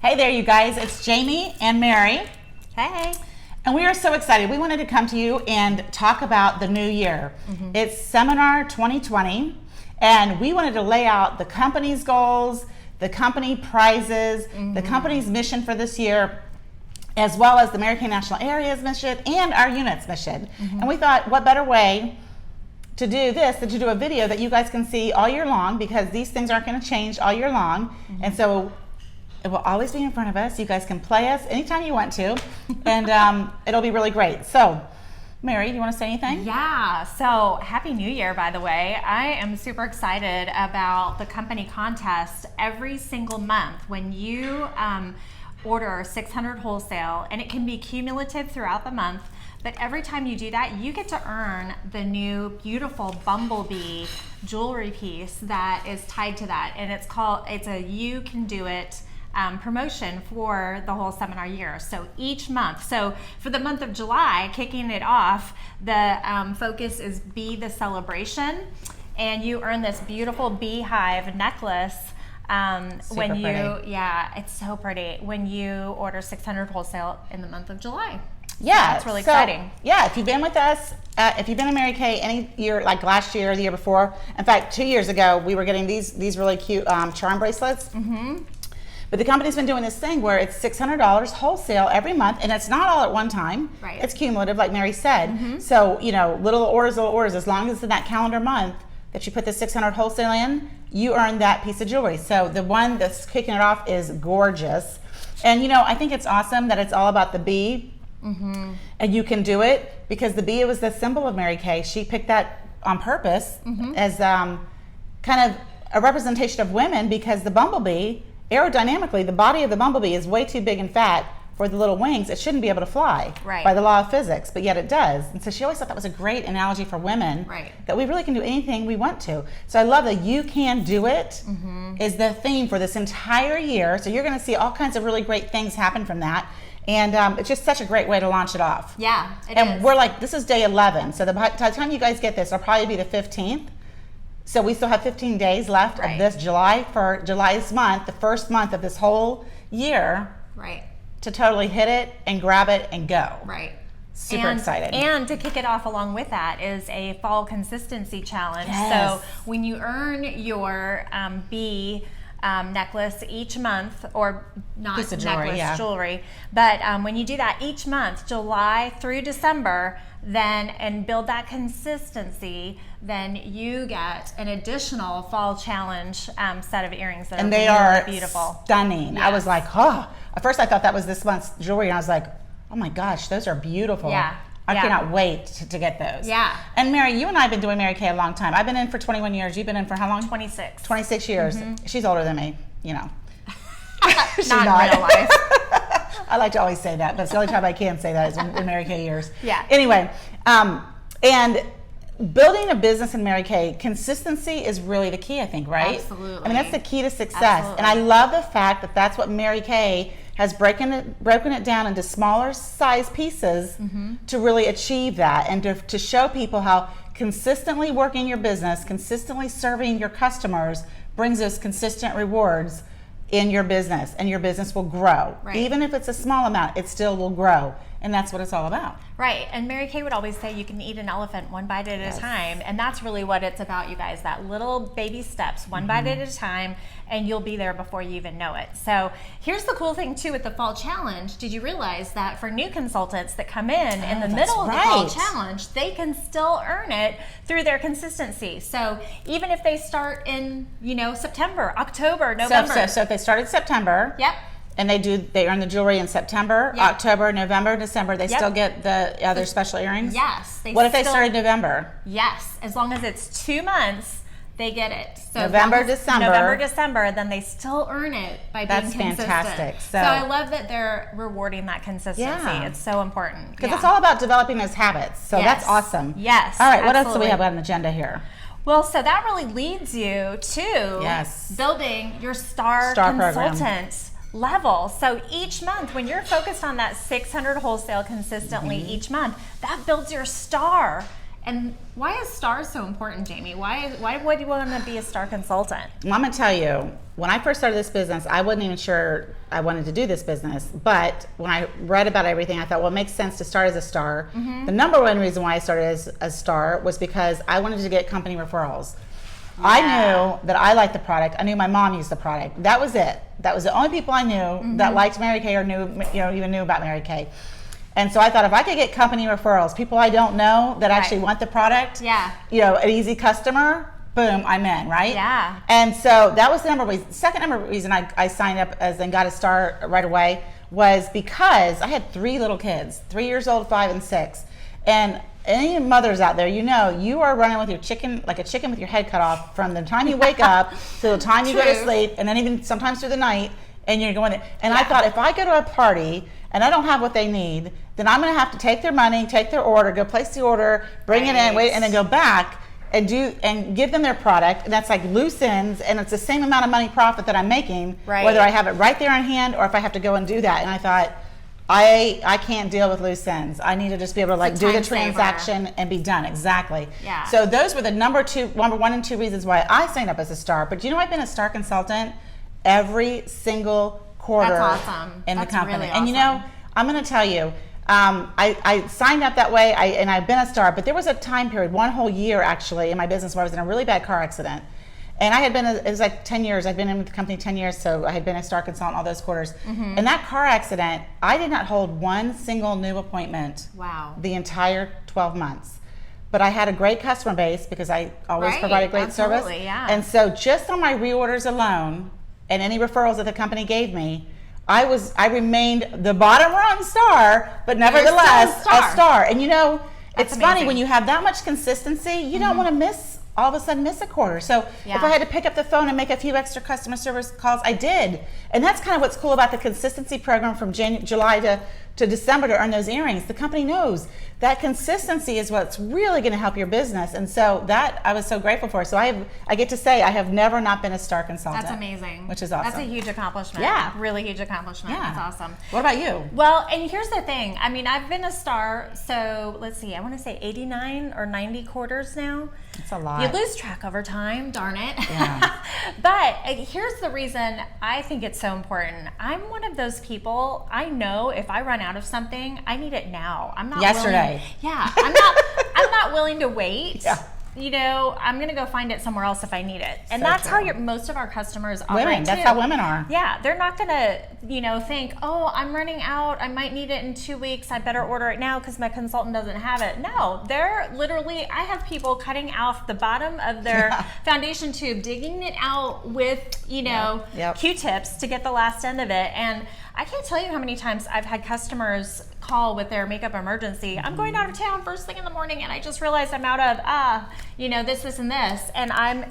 Hey there, you guys. It's Jamie and Mary. Hey. And we are so excited. We wanted to come to you and talk about the new year. It's Seminar 2020, and we wanted to lay out the company's goals, the company prizes, the company's mission for this year, as well as the Mary Kay National Area's mission and our unit's mission. And we thought, what better way to do this than to do a video that you guys can see all year long, because these things aren't going to change all year long. And so it will always be in front of us. You guys can play us anytime you want to, and it'll be really great. So, Mary, you want to say anything? Yeah, so Happy New Year, by the way. I am super excited about the company contest every single month. When you order 600 wholesale, and it can be cumulative throughout the month, but every time you do that, you get to earn the new beautiful Bumblebee jewelry piece that is tied to that, and it's a You Can Do It promotion for the whole seminar year. So each month, so for the month of July, kicking it off, the focus is Be the Celebration, and you earn this beautiful beehive necklace when you, pretty. yeah, it's so pretty, when you order 600 wholesale in the month of July. Yeah, it's really exciting. Yeah, if you've been with us, if you've been in Mary Kay any year, like last year or the year before, in fact, 2 years ago, we were getting these really cute charm bracelets. But the company's been doing this thing where it's $600 wholesale every month, and it's not all at one time. Right. It's cumulative, like Mary said. So, you know, little orders, as long as in that calendar month that you put the 600 wholesale in, you earn that piece of jewelry. So the one that's kicking it off is gorgeous. And, you know, I think it's awesome that it's all about the bee. And you can do it because the bee was the symbol of Mary Kay. She picked that on purpose as kind of a representation of women, because the bumblebee, aerodynamically, the body of the bumblebee is way too big and fat for the little wings. It shouldn't be able to fly by the law of physics, but yet it does. And so she always thought that was a great analogy for women, that we really can do anything we want to. So I love that You Can Do It is the theme for this entire year. So you're going to see all kinds of really great things happen from that. And it's just such a great way to launch it off. Yeah, it and is. We're like, this is day 11. So by the time you guys get this, it'll probably be the 15th. So we still have 15 days left of this July's month, the first month of this whole year, to totally hit it and grab it and go. Super excited. And to kick it off along with that is a fall consistency challenge. So when you earn your bee necklace each month, or not piece of jewelry, jewelry, but when you do that each month, July through December, then and build that consistency, then you get an additional fall challenge set of earrings that and are they really are beautiful, stunning. I was like, oh, at first I thought that was this month's jewelry, and I was like, oh my gosh, those are beautiful. I cannot wait to get those. And Mary, you and I have been doing Mary Kay a long time. I've been in for 21 years. You've been in for how long? 26. 26 years. She's older than me, you know. She's not in real life. I like to always say that, but it's the only time I can say that is in Mary Kay years. Anyway, and building a business in Mary Kay, consistency is really the key, I think, right? Absolutely. I mean, that's the key to success. And I love the fact that that's what Mary Kay has broken it down into smaller size pieces to really achieve that, and to show people how consistently working your business, consistently serving your customers brings those consistent rewards in your business, and your business will grow. Even if it's a small amount, it still will grow. And that's what it's all about. And Mary Kay would always say you can eat an elephant one bite at a time. And that's really what it's about, you guys. That little baby steps, one bite at a time, and you'll be there before you even know it. So here's the cool thing too with the Fall Challenge. Did you realize that for new consultants that come in the middle of the Fall Challenge, they can still earn it through their consistency? So even if they start in, September, October, November. So if they start in September. And they earn the jewelry in September, October, November, December. They still get the other special earrings? Yes. What if they start in November? Yes. As long as it's 2 months, they get it. So November, December, then they still earn it by being consistent. That's fantastic. So I love that they're rewarding that consistency. It's so important. Because it's all about developing those habits. So that's awesome. Yes. All right, what else do we have on the agenda here? Well, so that really leads you to building your star consultant program level. So each month, when you're focused on that 600 wholesale consistently each month, that builds your star. And why is STAR so important, Jamie? Why would you want to be a STAR consultant? Well, I'm gonna tell you, when I first started this business, I wasn't even sure I wanted to do this business. But when I read about everything, I thought, well, it makes sense to start as a STAR. The number one reason why I started as a STAR was because I wanted to get company referrals. I knew that I liked the product. I knew my mom used the product. That was it. That was the only people I knew that liked Mary Kay or even knew about Mary Kay. And so I thought if I could get company referrals, people I don't know that actually want the product, an easy customer, boom, I'm in, right? Yeah. And so that was the number one reason. Second number reason I signed up and got a STAR right away was because I had 3 little kids, 3 years old, 5 and 6. And any mothers out there, you are running with your chicken, like a chicken with your head cut off from the time you wake up to the time you go to sleep, and then even sometimes through the night, and you're going there. And I thought, if I go to a party and I don't have what they need, then I'm going to have to take their money, take their order, go place the order, bring it in, wait, and then go back and give them their product. And that's like loose ends, and it's the same amount of money profit that I'm making, whether I have it right there on hand or if I have to go and do that. And I thought, I can't deal with loose ends. I need to just be able to do the transaction and be done. Exactly. Yeah. So those were the number 1 and 2 reasons why I signed up as a STAR. But I've been a STAR consultant every single quarter in the company. Really awesome. And I'm going to tell you, I signed up that way, and I've been a STAR, but there was a time period, 1 whole year actually, in my business where I was in a really bad car accident. And I had been, it was like 10 years, I'd been in with the company 10 years, so I had been a STAR consultant all those quarters. In that car accident, I did not hold one single new appointment the entire 12 months. But I had a great customer base because I always provided great service. Yeah. And so just on my reorders alone, and any referrals that the company gave me, I remained the bottom rung STAR, but nevertheless a STAR. And it's funny when you have that much consistency, you don't want to all of a sudden miss a quarter. So if I had to pick up the phone and make a few extra customer service calls, I did. And that's kind of what's cool about the consistency program from July to December to earn those earrings. The company knows that consistency is what's really going to help your business. And so that I was so grateful for. So I get to say I have never not been a STAR consultant. That's amazing. Which is awesome. That's a huge accomplishment. Yeah. Really huge accomplishment. Yeah. That's awesome. What about you? Well, and here's the thing. I mean, I've been a STAR, so let's see, I want to say 89 or 90 quarters now. It's a lot. You lose track over time, darn it. Yeah. But here's the reason I think it's so important. I'm one of those people, I know if I run out of something, I need it now. I'm not yesterday. I'm not willing to wait. Yeah. I'm going to go find it somewhere else if I need it. And that's how most of our customers operate women. That's how women are. Yeah. They're not going to, think, oh, I'm running out. I might need it in 2 weeks. I better order it now because my consultant doesn't have it. No, they're literally, I have people cutting off the bottom of their foundation tube, digging it out with, Q-tips to get the last end of it. And I can't tell you how many times I've had customers call with their makeup emergency. I'm going out of town first thing in the morning and I just realized I'm out of, this and this. And I'm,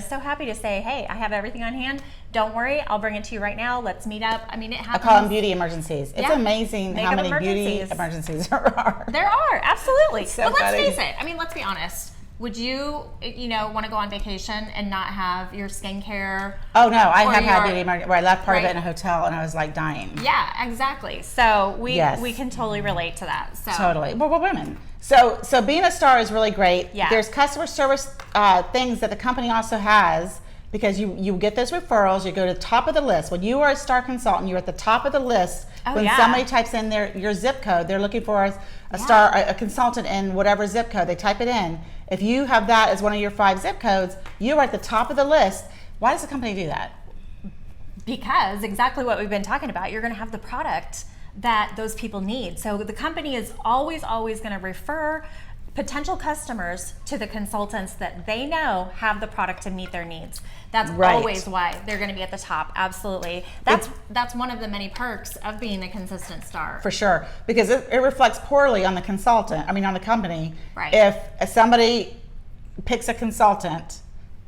so happy to say, hey, I have everything on hand. Don't worry, I'll bring it to you right now. Let's meet up. I mean, it happens. I call them beauty emergencies. It's amazing how many beauty emergencies there are. There are, absolutely. So but let's face it. I mean, let's be honest. Would you, want to go on vacation and not have your skincare? Oh, no. I have had beauty emergency where I left part of it in a hotel and I was like dying. Yeah, exactly. So we can totally relate to that. So. Totally. Well, we're women. So being a STAR is really great. Yeah. There's customer service things that the company also has because you get those referrals. You go to the top of the list. When you are a STAR consultant, you're at the top of the list. When somebody types in your zip code, they're looking for a STAR, a consultant in whatever zip code. They type it in. If you have that as one of your 5 zip codes, you're at the top of the list. Why does the company do that? Because exactly what we've been talking about, you're going to have the product that those people need. So the company is always going to refer potential customers to the consultants that they know have the product to meet their needs. That's always why they're going to be at the top. Absolutely. That's one of the many perks of being a consistent STAR. For sure. Because it reflects poorly on the on the company. Right. If somebody picks a consultant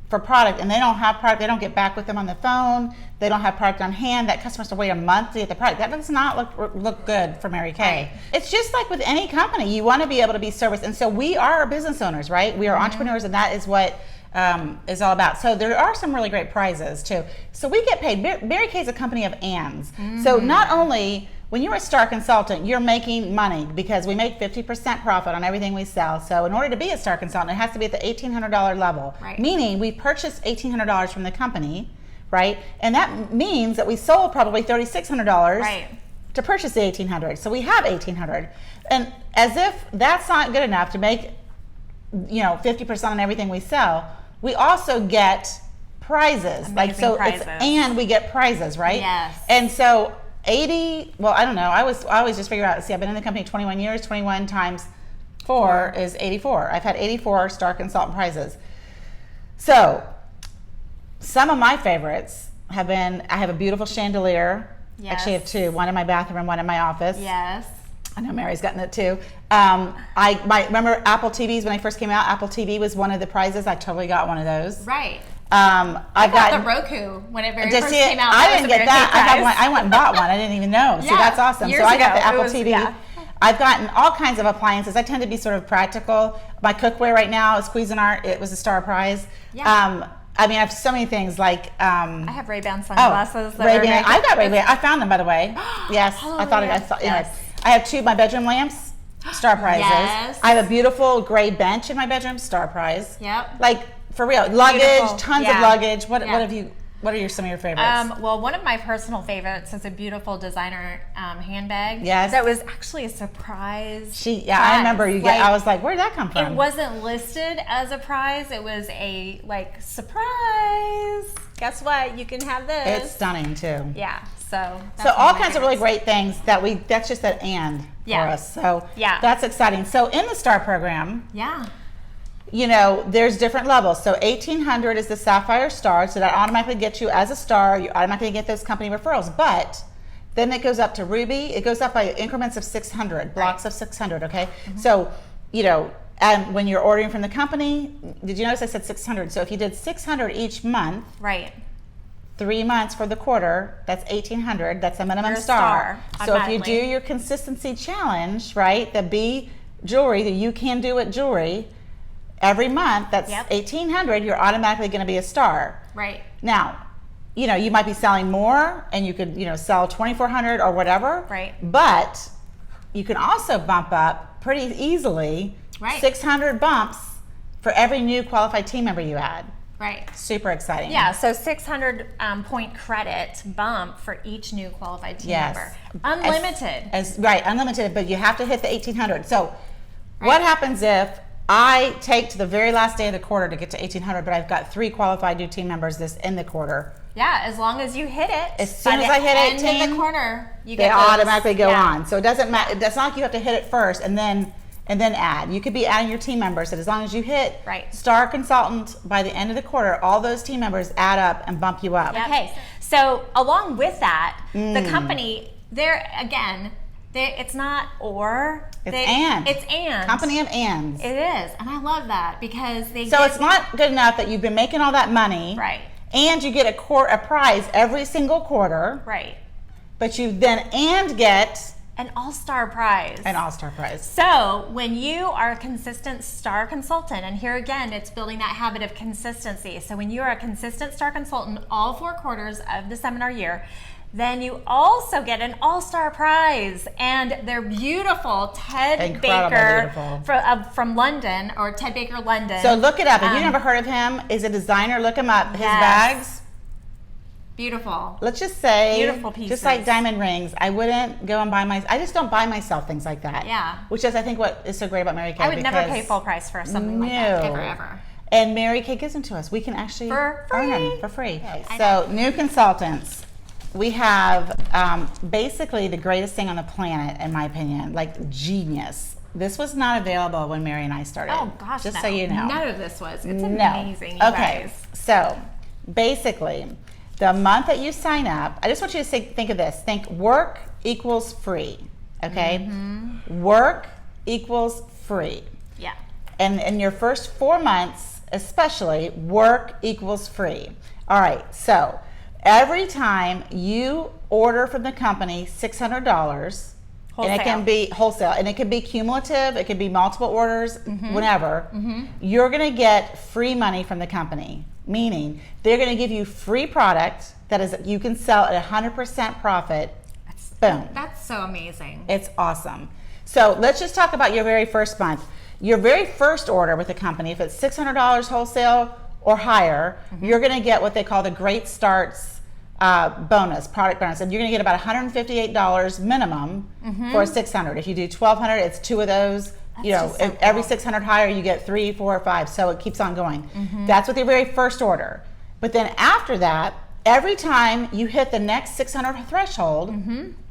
for product and they don't have product, they don't get back with them on the phone, they don't have product on hand, that customer has to wait a month to get the product. That does not look good for Mary Kay. Right. It's just like with any company, you want to be able to be serviced. And so we are business owners, right? We are entrepreneurs, and that is what is all about. So there are some really great prizes too. So we get paid. Mary Kay is a company of ands. So not only when you're a star consultant, you're making money because we make 50% profit on everything we sell. So in order to be a star consultant, it has to be at the $1,800 level, Right. meaning we purchased $1,800 from the company, right? And that means that we sold probably $3,600 Right. to purchase the $1,800. So we have $1,800. And as if that's not good enough to make 50% on everything we sell, we also get prizes. Amazing prizes. And we get prizes, right? Yes. And so 80, well, I don't know. I always just figure out, see, I've been in the company 21 years, 21 times 4 is 84. I've had 84 star consultant prizes. So some of my favorites have been, I have a beautiful chandelier. Yes. Actually, I have two, one in my bathroom and one in my office. Yes. I know Mary's gotten it too. Remember Apple TVs when they first came out? Apple TV was one of the prizes. I totally got one of those. Right. I got the Roku when it first came out. I That didn't was a get Mary that. Kay I prize. one. I went and bought one. I didn't even know. See, Yeah, that's awesome. years So I got the ago. Apple It was- TV. yeah. I've gotten all kinds of appliances. I tend to be sort of practical. My cookware right now is Cuisinart. It was a star prize. Yeah. I mean, I have so many things like. I have Ray-Ban sunglasses. that are Ray-Ban. Mary Kay. I got Ray-Ban. I found them, by the way. Yes, I thought. Hallelujah. Anyways, Yes. I have two. My bedroom lamps, star prizes. Yes. I have a beautiful gray bench in my bedroom, star prize. Yep. Like for real, luggage, Beautiful. tons Yeah. of luggage. What Yeah. have you? What are some of your favorites? Well, one of my personal favorites is a beautiful designer handbag. Yes. That was actually a surprise. I prize. remember you. Like, I was like, where did that come from? It wasn't listed as a prize. It was a surprise. Guess what? You can have this. It's stunning too. Yeah. So. So that's all one my kinds of really favorites. great things that's just an and Yeah. for us. So Yeah. that's exciting. So in the STAR program, Yeah. there's different levels. So 1,800 is the Sapphire Star, so that automatically gets you as a star. You automatically get those company referrals. But then it goes up to Ruby. It goes up by increments of 600, blocks of 600, okay? So, and when you're ordering from the company, did you notice I said 600? So if you did 600 each month, Right. 3 months for the quarter, that's 1,800. That's a minimum You're a star. star, So if you do automatically. your consistency challenge, right, the B jewelry, the You Can Do It jewelry, every month, that's Yep. 1,800, you're automatically going to be a star. Right. Now, you might be selling more and you could, sell 2,400 or whatever. Right. But you can also bump up pretty easily Right. 600 bumps for every new qualified team member you add. Right. Super exciting. Yeah, so 600 point credit bump for each new qualified team Yes. member. Unlimited. Right, unlimited, but you have to hit the 1,800. So what happens if I take to the very last day of the quarter to get to 1,800, but I've got 3 qualified new team members in the quarter? Yeah, as long as you hit it. As soon by as the I hit end of 18, the corner, you They get those. automatically go Yeah. on. So it doesn't matter. It's not like you have to hit it first and then add. You could be adding your team members. So as long as you hit Right. Star Consultant by the end of the quarter, all those team members add up and bump you up. Yep. Okay, so along with that, Mm. the company, it's not or. It's and. It's and. Company of ands. It is, and I love that because they So get, it's not good enough that you've been making all that money. Right. And you get a prize every single quarter. Right. But you then get An all-star prize. an all-star prize. So when you are a consistent star consultant, and here again, it's building that habit of consistency. So when you are a consistent star consultant all 4 quarters of the seminar year, then you also get an all-star prize. And they're beautiful. Ted Incredible Baker beautiful. from London, or Ted Baker London. So look it up. If you Um, never heard of him, is a designer. Look him up. His Yes. bags. Beautiful. Let's just say, Beautiful just like pieces. diamond rings, I wouldn't go and buy I just don't buy myself things like that. Yeah. Which is, I think, what is so great about Mary Kay. I would never because- pay full price for something like that, ever. And Mary Kay gives them to us. We can actually For earn them free. for free. I So, new consultants. We have basically the greatest thing on the planet, in my opinion, like genius. This was not available when Mary and I started. Oh gosh, just no. so you know. None of this was. It's No. amazing, you Okay, guys. so basically, the month that you sign up, I just want you to think of this. Think work equals free, okay? Mm-hmm. Work equals free. Yeah. And in your first 4 months, especially, work equals free. All right, so every time you order from the company $600, And it can be wholesale, and it can be cumulative, it can be multiple orders, whenever. You're going to get free money from the company, meaning they're going to give you free product that is you can sell at 100% profit. Boom. That's so amazing. It's awesome. So let's just talk about your very first month. Your very first order with the company, if it's $600 wholesale or higher, you're going to get what they call the Great Starts bonus, product bonus, and you're going to get about $158 minimum for a 600. If you do 1,200, it's 2 of those. That's you know, just so if every cool. 600 higher, you get 3, 4, or 5. So it keeps on going. That's with your very first order. But then after that, every time you hit the next 600 threshold,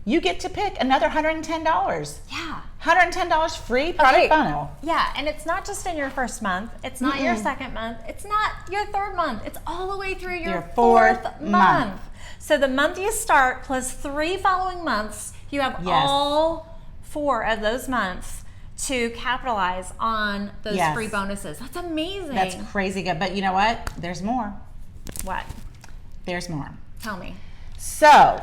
you get to pick another $110. Yeah. $110 free product bonus. Yeah, and it's not just in your first month. It's not your second month. It's not your third month. It's all the way through your fourth month. So the month you start plus 3 following months, you have all 4 of those months to capitalize on those free bonuses. That's amazing. That's crazy good. But you know what? There's more. What? There's more. Tell me. So,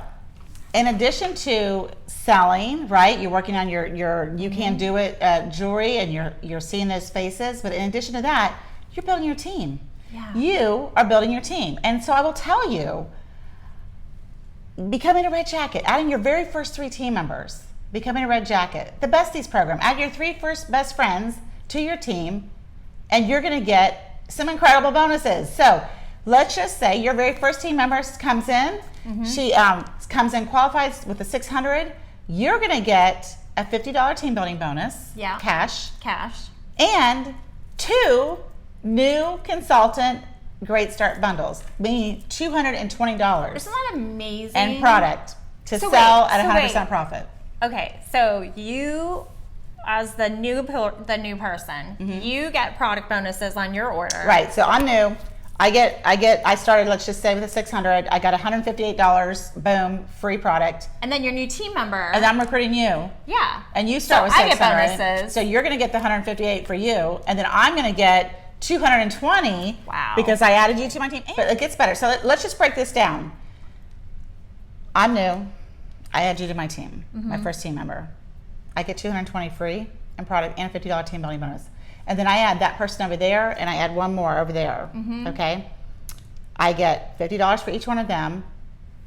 in addition to selling, right? You're working on your you can do it jewelry, and you're seeing those faces. But in addition to that, you're building your team. Yeah. You are building your team, and so I will tell you, becoming a Red Jacket, adding your very first 3 team members, becoming a Red Jacket, the Besties program, add your 3 first best friends to your team, and you're going to get some incredible bonuses. So let's just say your very first team member comes in. She comes in qualifies with a 600. You're going to get a $50 team building bonus, cash, and 2 new consultant Great Start bundles, meaning $220. Isn't that amazing? And product to sell at 100% profit. Okay, so you, as the new person, you get product bonuses on your order. Right. So I'm new. I started, let's just say, with a 600. I got $158. Boom, free product. And then your new team member. And I'm recruiting you. Yeah. And you start with 600. I get bonuses. So you're going to get the 158 for you, and then I'm going to get 220. Wow. Because I added you to my team. But it gets better. So let's just break this down. I'm new. I add you to my team, my first team member. I get 220 free and product and a $50 team building bonus. And then I add that person over there, and I add one more over there. Okay? I get $50 for each one of them.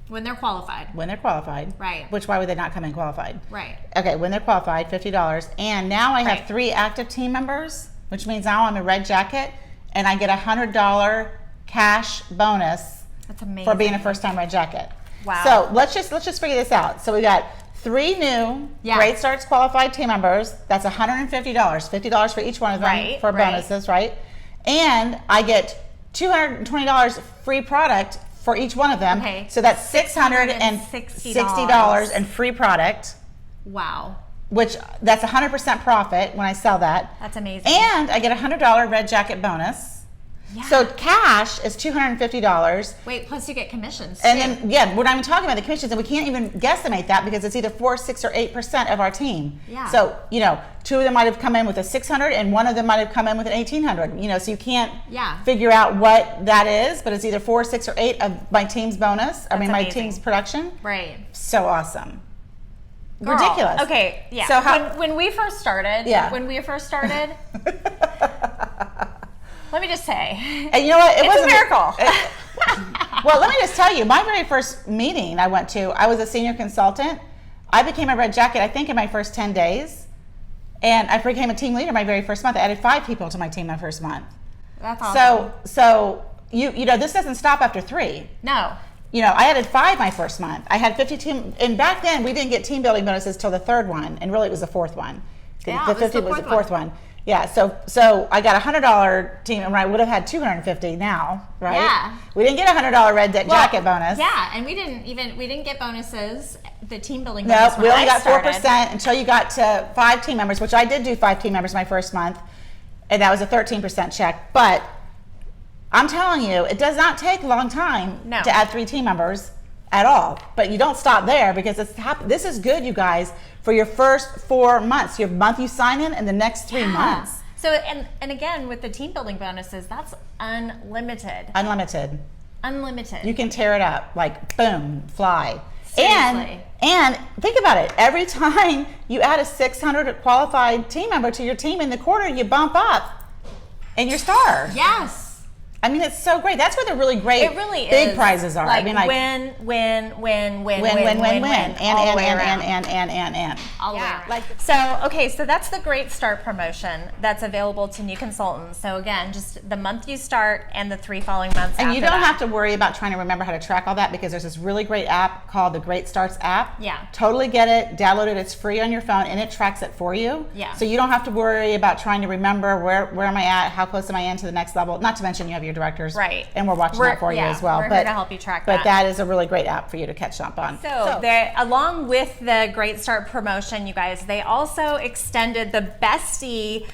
When they're qualified. When they're qualified. Right. Which, why would they not come in qualified? Right. Okay, when they're qualified, $50. And now I have 3 active team members, which means now I'm a Red Jacket, and I get a $100 cash bonus. That's amazing. For being a first-time Red Jacket. Wow. So let's just figure this out. So we got 3 new Great Starts qualified team members. That's $150, $50 for each one of them for bonuses, right? And I get $220 free product for each one of them. Okay. So that's $660 in free product. Wow. Which that's 100% profit when I sell that. That's amazing. And I get a $100 Red Jacket bonus. Yeah. So cash is $250. Wait, plus you get commissions too. And then, we're not even talking about the commissions, and we can't even guesstimate that because it's either 4, 6, or 8% of our team. Yeah. So, 2 of them might have come in with a 600, and 1 of them might have come in with an 1800. So you can't figure out what that is, but it's either 4, 6, or 8 of my team's bonus. That's my amazing. team's production. Right. So awesome. Girl, ridiculous. Okay, yeah. So when we first started, let me just say, and you know what? It's a miracle. Well, let me just tell you, my very first meeting I went to, I was a senior consultant. I became a Red Jacket, I think, in my first 10 days. And I became a team leader my very first month. I added 5 people to my team my first month. That's awesome. So this doesn't stop after 3. No. I added 5 my first month. I had 50 team, and back then we didn't get team building bonuses till the 3rd one, and really it was the 4th one. The 50 was the 4th one. Yeah, so I got a $100 team, and I would have had $250 now, right? Yeah. We didn't get a $100 Red Jacket bonus. Yeah, and we didn't get bonuses. The team building no, bonus. No, we only got 4% until you got to 5 team members, which I did do 5 team members my first month, and that was a 13% check. But I'm telling you, it does not take a long time to add 3 team members at all. But you don't stop there because this is good, you guys, for your first 4 months. Your month you sign in and the next 3 months. So, and again, with the team building bonuses, that's unlimited. Unlimited. Unlimited. You can tear it up, like boom, fly. Seriously. And think about it. Every time you add a 600 qualified team member to your team in the quarter, you bump up in your star. Yes. I mean, it's so great. That's where the really great It really big is. prizes are. Like, I mean, like win. win. All the way around. And. All the way Yeah, around. like- So that's the Great Start promotion that's available to new consultants. So again, just the month you start and the 3 following months And after you don't that. have to worry about trying to remember how to track all that because there's this really great app called the Great Starts app. Yeah. Totally get it, download it, it's free on your phone and it tracks it for you. Yeah. So you don't have to worry about trying to remember where am I at, how close am I in to the next level. Not to mention you have your directors. Right. And we're watching that for you as well. We're here to help you track that. But that is a really great app for you to catch up on. So along with the Great Start promotion, you guys, they also extended the Bestie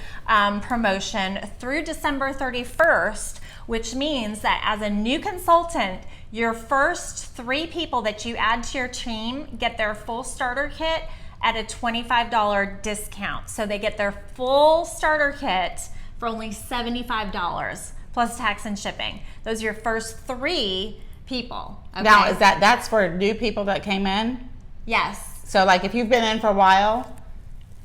promotion through December 31st, which means that as a new consultant, your first 3 people that you add to your team get their full starter kit at a $25 discount. So they get their full starter kit for only $75 plus tax and shipping. Those are your first 3 people. Okay? Now, that's for new people that came in? Yes. So like if you've been in for a while,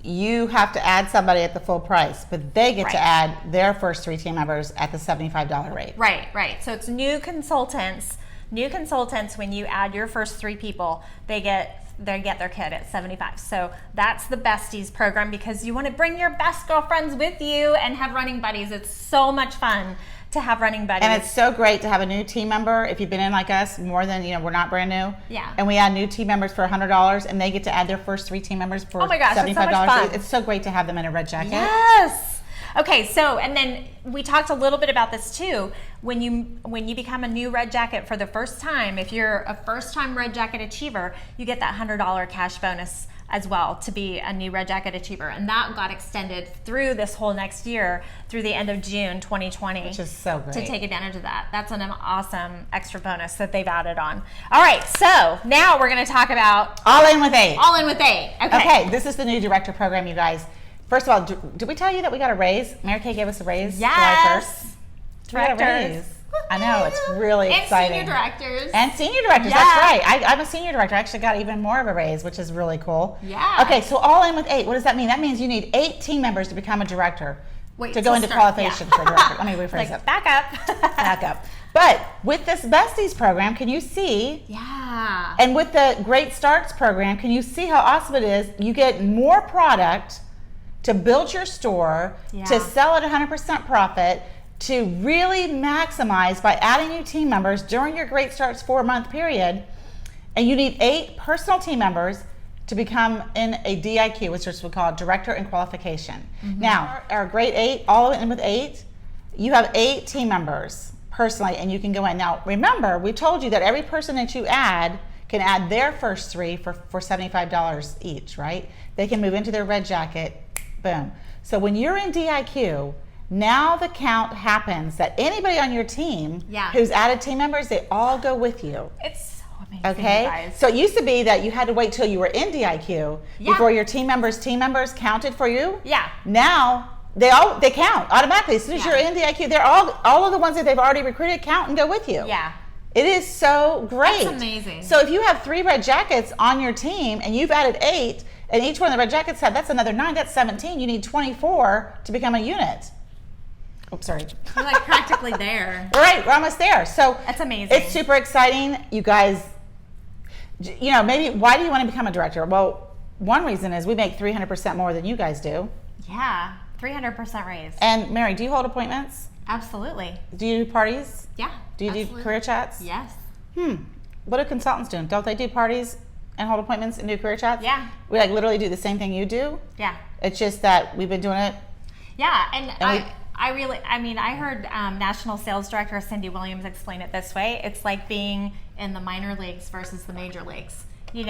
you have to add somebody at the full price, but they get Right. to add their first 3 team members at the $75 rate. Right. So it's new consultants. New consultants, when you add your first 3 people, they get their kit at 75. So that's the Besties program because you want to bring your best girlfriends with you and have running buddies. It's so much fun to have running buddies. And it's so great to have a new team member if you've been in like us more than, we're not brand new. Yeah. And we add new team members for $100 and they get to add their first 3 team members for Oh my gosh, $75. that's so much fun. It's so great to have them in a red jacket. Yes. Okay, so and then we talked a little bit about this too. When you become a new Red Jacket for the first time, if you're a first-time Red Jacket achiever, you get that $100 cash bonus as well to be a new Red Jacket achiever, and that got extended through this whole next year through the end of June 2020, Which is so great. to take advantage of that. That's an awesome extra bonus that they've added on. All right, so now we're going to talk about All in with 8. All in with 8. Okay, this is the new director program, you guys. First of all, did we tell you that we got a raise? Mary Kay gave us a raise July 1st. Yes. We got a raise. I know, it's really And exciting. senior directors. And senior directors, Yeah. that's right. I'm a senior director. I actually got even more of a raise, which is really cool. Yeah. Okay, so all in with 8. What does that mean? That means you need 8 team members to become a director. Wait, to go into start- qualification yeah. for director. Let me rephrase like, that. back up. Back up. But with this Besties program, can you see, Yeah. and with the Great Starts program, can you see how awesome it is? You get more product to build your store, Yeah. to sell at 100% profit, to really maximize by adding new team members during your Great Starts 4-month period. And you need 8 personal team members to become in a DIQ, which is what we call Director in Qualification. Now, our Great 8, all in with 8, you have 8 team members personally, and you can go in. Now, remember, we told you that every person that you add can add their first 3 for $75 each, right? They can move into their red jacket, boom. So when you're in DIQ, now the count happens that anybody on your team Yeah. who's added team members, they all go with you. It's so amazing, Okay, guys. so it used to be that you had to wait till you were in DIQ Yeah. before your team members counted for you. Yeah. Now they count automatically as soon as Yeah. you're in DIQ. They're all of the ones that they've already recruited count and go with you. Yeah. It is so great. That's amazing. So if you have 3 red jackets on your team and you've added 8, and each one of the red jackets that's another 9. That's 17. You need 24 to become a unit. Oops, sorry. You're like practically there. All right, we're almost there. So That's amazing. It's super exciting, you guys. Maybe why do you want to become a director? Well, one reason is we make 300% more than you guys do. Yeah. 300% raise. And Mary, do you hold appointments? Absolutely. Do you do parties? Yeah. Do you absolutely. do career chats? Yes. What do consultants do? Don't they do parties and hold appointments and do career chats? Yeah. We literally do the same thing you do. Yeah. It's just that we've been doing it. Yeah, and we- I heard National Sales Director Cindy Williams explain it this way. It's like being in the minor leagues versus the major leagues. In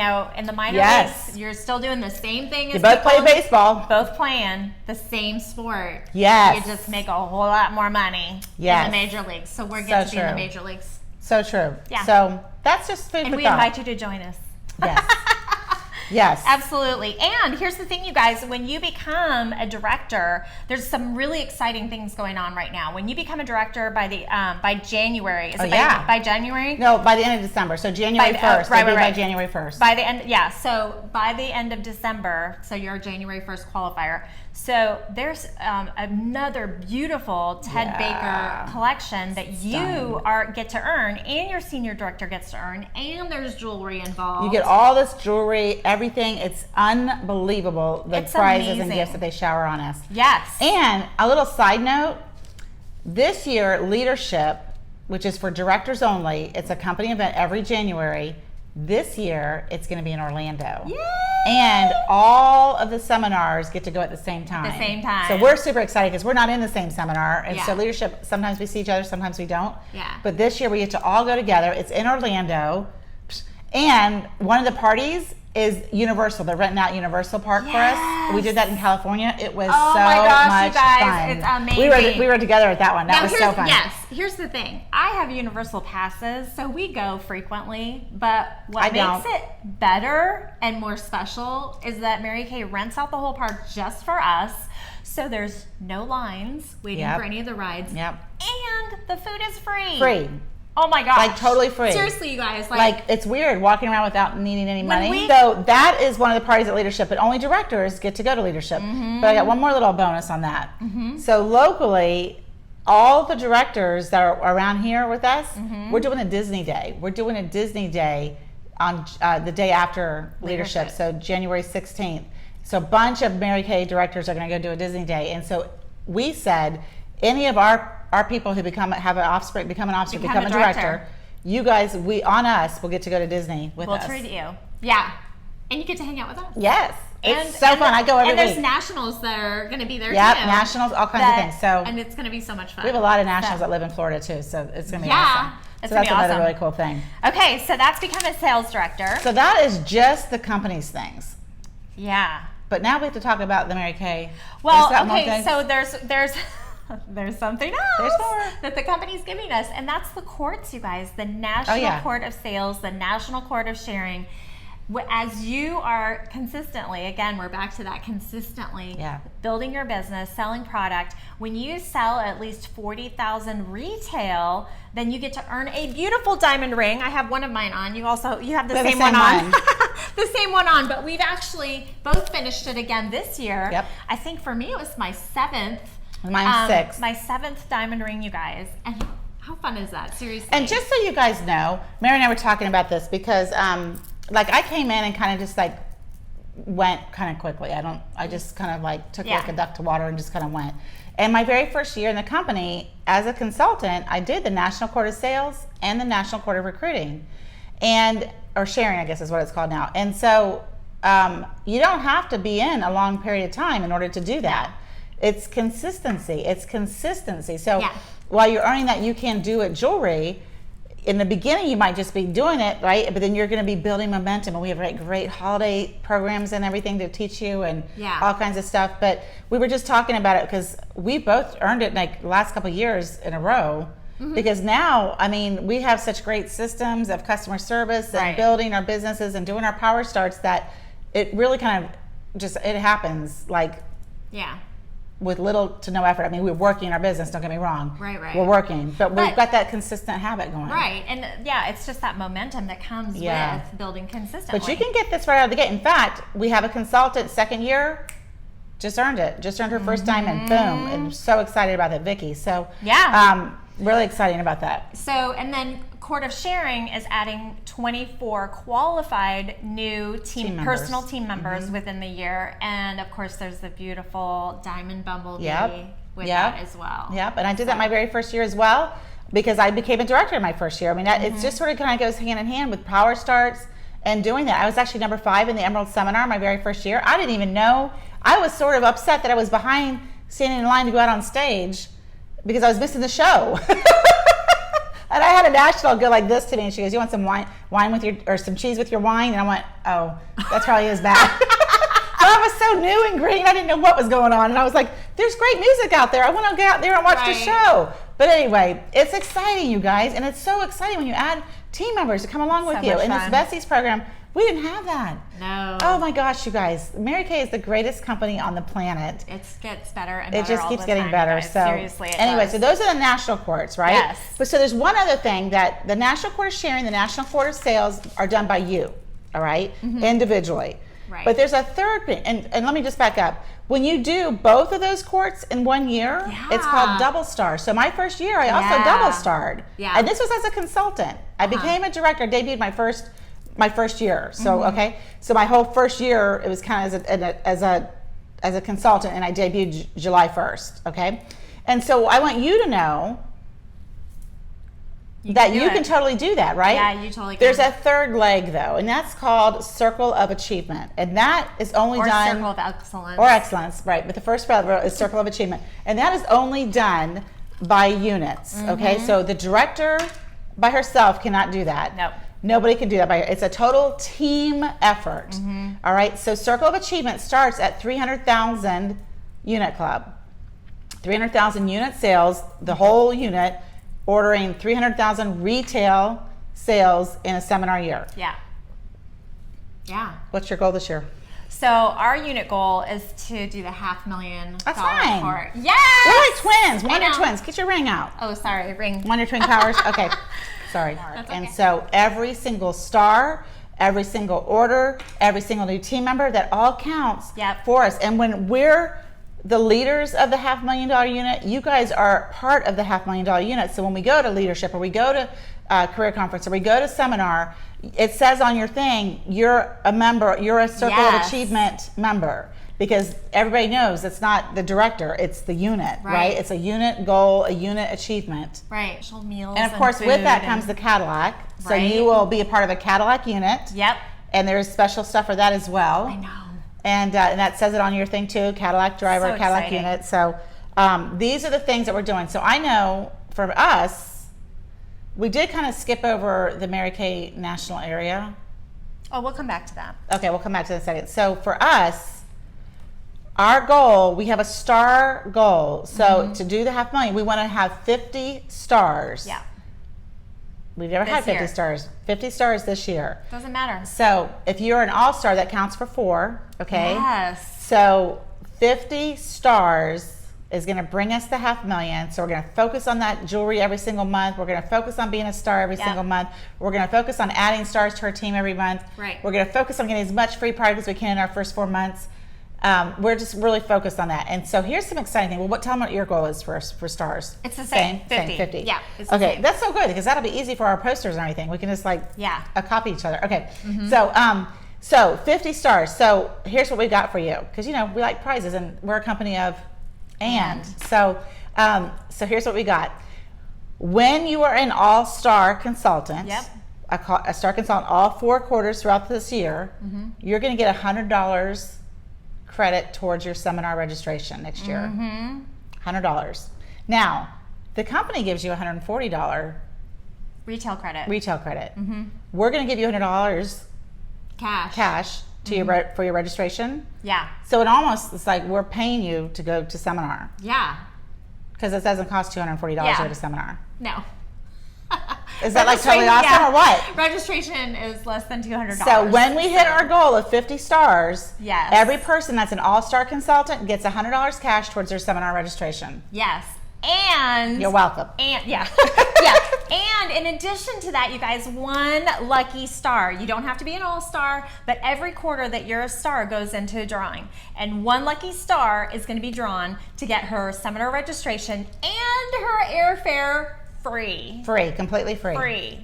the minor Yes. leagues, you're still doing the same thing as You both play people, baseball. both playing the same sport. Yes. You just make a whole lot more money Yes. in the major leagues. So we're So getting to be in the true. major leagues. So true. Yeah. So that's just food And for we thought. invite you to join us. Yes. Yes. Absolutely. And here's the thing, you guys, when you become a director, there's some really exciting things going on right now. When you become a director by January, is it by January? No, by the end of December. So January 1st. By January 1st. By the end, yeah. So by the end of December, so you're a January 1st qualifier. So there's another beautiful Ted Baker collection that you get to earn, and your senior director gets to earn, and there's jewelry involved. You get all this jewelry, everything. It's unbelievable, the prizes and gifts that they shower on us. Yes. And a little side note, this year, Leadership, which is for directors only, it's a company event every January. This year, it's going to be in Orlando. Yay! And all of the seminars get to go at the same time. At the same time. So we're super excited because we're not in the same seminar. And so Yeah. Leadership, sometimes we see each other, sometimes we don't. Yeah. But this year we get to all go together. It's in Orlando. And one of the parties is Universal. They're renting out Universal Park for us. We did that in California. It was Oh so my gosh, much you guys, fun. it's amazing. We were together at that one. That was so fun. Yes, here's the thing. I have Universal passes, so we go frequently. But what makes it better and more special is that Mary Kay rents out the whole park just for us. So there's no lines waiting for any of the rides. Yep. And the food is free. Free. Oh my gosh. Like totally free. Seriously, you guys. Like it's weird walking around without needing any money. So that is one of the parties at Leadership, but only directors get to go to Leadership. But I got one more little bonus on that. So locally, all the directors that are around here with us, we're doing a Disney Day. We're doing a Disney Day on the day after Leadership, so January 16th. So a bunch of Mary Kay directors are going to go do a Disney Day. And so we said, any of our people who become a director, you guys, on us will get to go to Disney with us. We'll treat you. Yeah. And you get to hang out with us. Yes. It's so fun. I go every week. And there's nationals that are going to be there Yep, too. nationals, all kinds of things. So and it's going to be so much fun. We have a lot of nationals that live in Florida too, so it's going to be awesome. So that's another really cool thing. Okay, so that's become a sales director. So that is just the company's things. Yeah. But now we have to talk about the Mary Kay. Well, okay, so there's there's something else that the company's giving us, and that's the courts, you guys, the National Court of Sales, the National Court of Sharing. As you are consistently, again, we're back to that consistently, building your business, selling product. When you sell at least 40,000 retail, then you get to earn a beautiful diamond ring. I have one of mine on. You have the same one on. The same one on, but we've actually both finished it again this year. Yep. I think for me it was my 7th. Mine's 6. My 7th diamond ring, you guys. And how fun is that? Seriously. And just so you guys know, Mary and I were talking about this because I came in and kind of just like went kind of quickly. I just kind of like took like a duck to water and just kind of went. And my very first year in the company as a consultant, I did the National Court of Sales and the National Court of Recruiting, or Sharing, I guess is what it's called now. And so you don't have to be in a long period of time in order to do that. It's consistency. So while you're earning that, you can do it jewelry. In the beginning, you might just be doing it, right? But then you're going to be building momentum. And we have great holiday programs and everything to teach you and all kinds of stuff. But we were just talking about it because we both earned it like the last couple of years in a row. Because now, I mean, we have such great systems of customer service and building our businesses and doing our power starts that it really kind of just, it happens like with little to no effort. I mean, we're working our business, don't get me wrong. Right. We're working, but we've got that consistent habit going. Right, and it's just that momentum that comes with building consistently. But you can get this right out of the gate. In fact, we have a consultant second year, just earned her first diamond, boom. And I'm so excited about that, Vicky. So really exciting about that. So, and then Court of Sharing is adding 24 qualified new personal team members within the year. And of course, there's the beautiful Diamond Bumblebee with that as well. Yep, and I did that my very first year as well because I became a director in my first year. I mean, it's just sort of kind of goes hand in hand with power starts and doing that. I was actually number 5 in the Emerald Seminar my very first year. I didn't even know. I was sort of upset that I was behind standing in line to go out on stage because I was missing the show. And I had a national go like this to me, and she goes, "You want some wine with your, or some cheese with your wine?" And I went, "Oh, that probably is bad." But I was so new and green, I didn't know what was going on, and I was like, "There's great music out there. I want to get out there and watch the show." But anyway, it's exciting, you guys, and it's so exciting when you add team members to come along with So you. much In this fun. Besties program, we didn't have that. No. Oh my gosh, you guys. Mary Kay is the greatest company on the planet. It gets better and It better just all keeps the getting time, better. guys. So Seriously, it anyway, does. so those are the national courts, right? Yes. But so there's one other thing that the national court of sharing, the national court of sales are done by you, all right? Individually. Right. But there's a third thing, and let me just back up. When you do both of those courts in 1 year, it's Yeah. called double star. So my first year, I also Yeah. double starred. Yeah. And this was as a consultant. I became a director, debuted my first year. So okay, so my whole first year it was kind of as a consultant, and I debuted July 1st. Okay, and so I want you to know that you can totally do that, right? Yeah, you totally can. There's a third leg though, and that's called Circle of Achievement, and that is only or done Circle of Excellence. or excellence, right? But the first level is Circle of Achievement, and that is only done by units. Okay, so the director by herself cannot do that. Nope. Nobody can do that by her. It's a total team effort. All right. So Circle of Achievement starts at 300,000 unit club. 300,000 unit sales, the whole unit, ordering 300,000 retail sales in a seminar year. Yeah. Yeah. What's your goal this year? So our unit goal is to do the $500,000 That's fine. part. Yes. We're like twins. I Wonder know. twins. Get your ring out. Oh, sorry, ring. Wonder Twin Powers. Okay, sorry. That's And okay. so every single star, every single order, every single new team member, that all counts Yep. for us. And when we're the leaders of the $500,000 unit, you guys are part of the $500,000 unit. So when we go to leadership, or we go to career conference, or we go to seminar, it says on your thing, you're a member, you're a Circle of Yes. Achievement member. Because everybody knows it's not the director, it's the unit, right? Right. It's a unit goal, a unit achievement. Right. Special meals. And of course, with that food comes the and- Cadillac. So Right. you will be a part of a Cadillac unit. Yep. And there's special stuff for that as well. I know. And that says it on your thing too, Cadillac driver, So Cadillac exciting. unit. So these are the things that we're doing. So I know for us, we did kind of skip over the Mary Kay national area. Oh, we'll come back to that. Okay, we'll come back to that in a second. So for us, our goal, we have a star goal. So to do the $500,000, we want to have 50 stars. Yeah. We've never This had 50 year. stars. 50 stars this year. Doesn't matter. So if you're an all-star, that counts for 4, okay? Yes. So 50 stars is going to bring us the $500,000. So we're going to focus on that jewelry every single month. We're going to focus on being a star every Yep. single month. We're going to focus on adding stars to our team every month. Right. We're going to focus on getting as much free product as we can in our first 4 months. We're just really focused on that. And so here's some exciting thing. Well, tell them what your goal is for stars. It's the same. 50. 50. Yeah, it's the Okay, same. that's so good because that'll be easy for our posters and everything. We can just like Yeah. copy each other. Okay, so 50 stars. So here's what we got for you, because you know we like prizes and we're a company of and. So here's what we got. When you are an all-star consultant, Yep. a star consultant, all 4 quarters throughout this year, you're going to get $100 credit towards your seminar registration next year. $100. Now, the company gives you a $140 Retail credit. retail credit. We're going to give you $100 Cash. cash to for your registration. Yeah. So it's like we're paying you to go to seminar, Yeah. because it doesn't cost $240 Yeah. to go to seminar. No. Is that like totally awesome Yeah. or what? Registration is less than $200. So when we hit our goal of 50 stars, Yes. every person that's an all-star consultant gets $100 cash towards their seminar registration. Yes. And You're welcome. And yeah. Yeah. And in addition to that, you guys, one lucky star. You don't have to be an all-star, but every quarter that you're a star goes into a drawing. And one lucky star is going to be drawn to get her seminar registration and her airfare free. Free, completely free.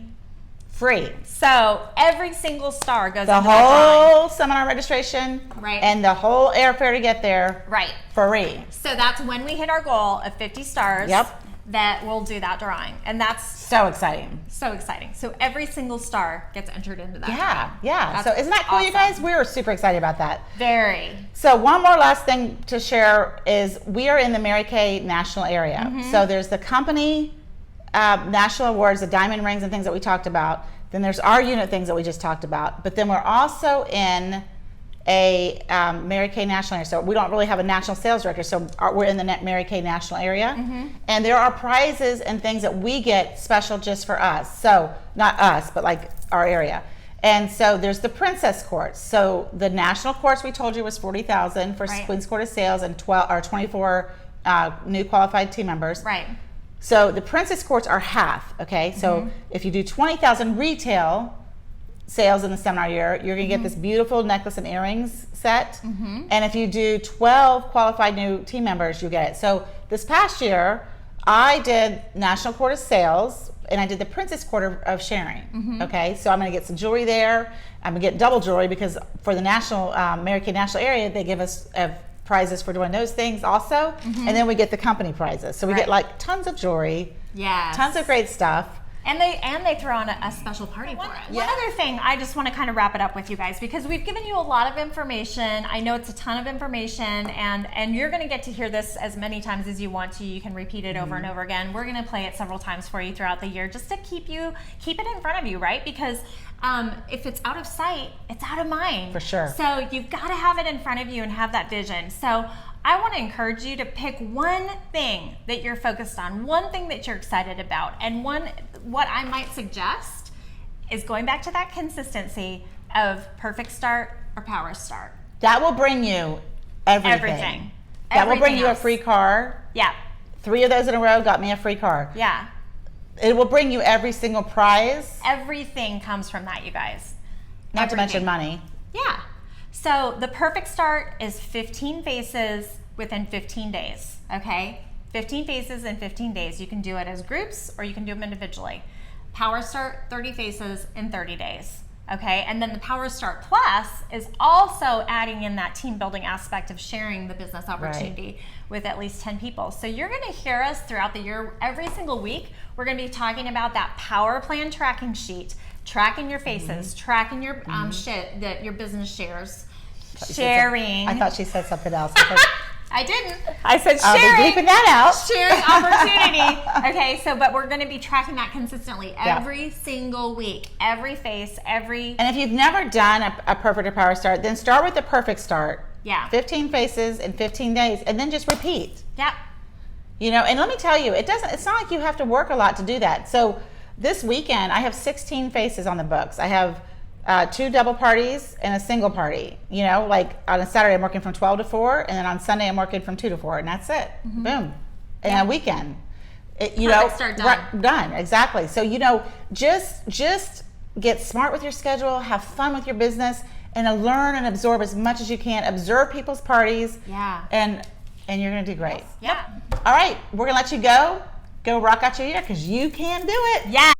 Free. So every single star goes The into that drawing. whole seminar registration, Right. and the whole airfare to get there, Right. free. So that's when we hit our goal of 50 stars. Yep. That we'll do that drawing. And that's So exciting. so exciting. So every single star gets entered into that Yeah, drawing. yeah. That's So isn't that cool, you awesome. guys? We were super excited about that. Very. So one more last thing to share is we are in the Mary Kay national area. Mm-hmm. So there's the company national awards, the diamond rings and things that we talked about. Then there's our unit things that we just talked about. But then we're also in a Mary Kay national area. So we don't really have a national sales director. So we're in the Mary Kay national area. And there are prizes and things that we get special just for us. So not us, but like our area. And so there's the princess courts. So the national courts we told you was $40,000 for Right. Queen's Court of Sales and 24 new qualified team members. Right. So the princess courts are half. Okay, so if you do 20,000 retail sales in the seminar year, you're going to get this beautiful necklace and earrings set. And if you do 12 qualified new team members, you get it. So this past year, I did National Court of Sales and I did the Princess Court of Sharing. Okay, so I'm going to get some jewelry there. I'm going to get double jewelry because for the national Mary Kay national area, they give us prizes for doing those things also. And then we get the company prizes. So we get like tons of jewelry, Yes. tons of great stuff. And they throw on a special party for it. One other thing, I just want to kind of wrap it up with you guys because we've given you a lot of information. I know it's a ton of information, and you're going to get to hear this as many times as you want to. You can repeat it over and over again. We're going to play it several times for you throughout the year just to keep it in front of you, right? Because if it's out of sight, it's out of mind. For sure. So you've got to have it in front of you and have that vision. So I want to encourage you to pick one thing that you're focused on, one thing that you're excited about, and what I might suggest is going back to that consistency of perfect start or power start. That will bring you everything. That will bring you a free car. Yeah. 3 of those in a row got me a free car. Yeah. It will bring you every single prize, Everything comes from that, you guys. not to mention Everything. money. Yeah. So the perfect start is 15 faces within 15 days, okay? 15 faces in 15 days. You can do it as groups or you can do them individually. Power Start, 30 faces in 30 days, okay? And then the Power Start Plus is also adding in that team building aspect of sharing the business opportunity with at least 10 people. So you're gonna hear us throughout the year, every single week, we're gonna be talking about that power plan tracking sheet, tracking your faces, tracking your shit that your business shares, sharing. I thought she said something else. I didn't. I said I'll sharing. be bleeping that out. Sharing opportunity. Okay, but we're going to be tracking that consistently every single week, every face, every. And if you've never done a perfect or power start, then start with the perfect start. Yeah. 15 faces in 15 days, and then just repeat. Yeah. You know, and let me tell you, it's not like you have to work a lot to do that. So this weekend, I have 16 faces on the books. I have 2 double parties and a single party. You know, like on a Saturday I'm working from 12 to 4, and then on Sunday I'm working from 2 to 4, and that's it. Boom. And a weekend. Perfect start, done. Right, done, exactly. So, you know, just get smart with your schedule, have fun with your business, and learn and absorb as much as you can. Observe people's parties. Yeah. And you're going to do great. Yeah. All right, we're going to let you go. Go rock out your year because you can do it. Yeah.